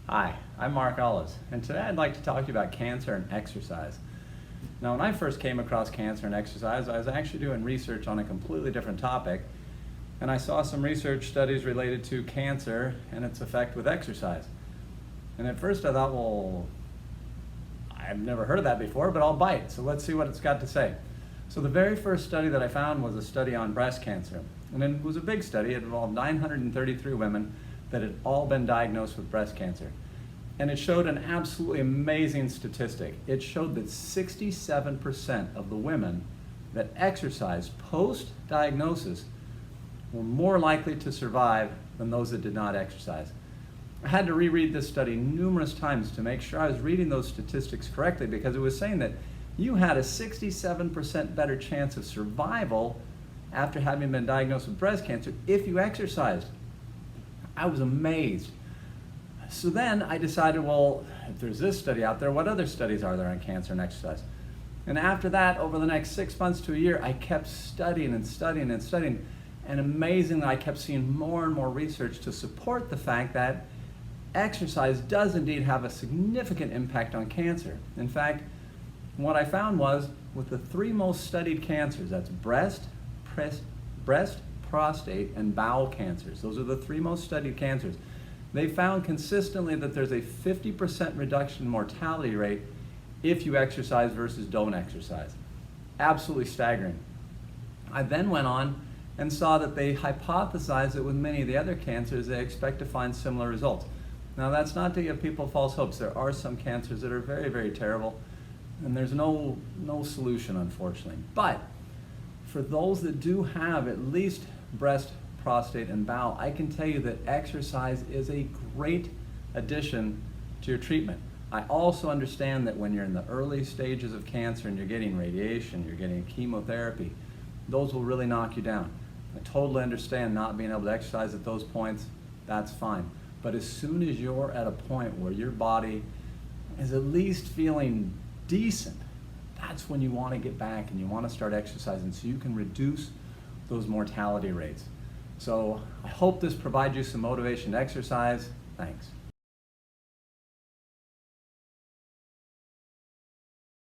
Hi, I'm Mark Ellis, and today I'd like to talk to you about cancer and exercise. Now, when I first came across cancer and exercise, I was actually doing research on a completely different topic, and I saw some research studies related to cancer and its effect with exercise. And at first I thought, well, I've never heard of that before, but I'll bite, so let's see what it's got to say. So the very first study that I found was a study on breast cancer, and it was a big study. It involved 933 women that had all been diagnosed with breast cancer. And it showed an absolutely amazing statistic. It showed that 67% of the women that exercised post-diagnosis were more likely to survive than those that did not exercise. I had to reread this study numerous times to make sure I was reading those statistics correctly, because it was saying that you had a 67% better chance of survival after having been diagnosed with breast cancer if you exercised. I was amazed. So then I decided, well, if there's this study out there, what other studies are there on cancer and exercise? And after that, over the next 6 months to a year, I kept studying and studying and studying. And amazingly, I kept seeing more and more research to support the fact that exercise does indeed have a significant impact on cancer. In fact, what I found was, with the three most studied cancers, that's breast, prostate, and bowel cancers. Those are the three most studied cancers. They found consistently that there's a 50% reduction in mortality rate if you exercise versus don't exercise. Absolutely staggering. I then went on and saw that they hypothesized that with many of the other cancers, they expect to find similar results. Now, that's not to give people false hopes. There are some cancers that are very, very terrible, and there's no solution, unfortunately. But for those that do have at least breast, prostate, and bowel, I can tell you that exercise is a great addition to your treatment. I also understand that when you're in the early stages of cancer and you're getting radiation, you're getting chemotherapy, those will really knock you down. I totally understand not being able to exercise at those points. That's fine. But as soon as you're at a point where your body is at least feeling decent, that's when you want to get back and you want to start exercising so you can reduce those mortality rates. So I hope this provides you some motivation to exercise. Thanks.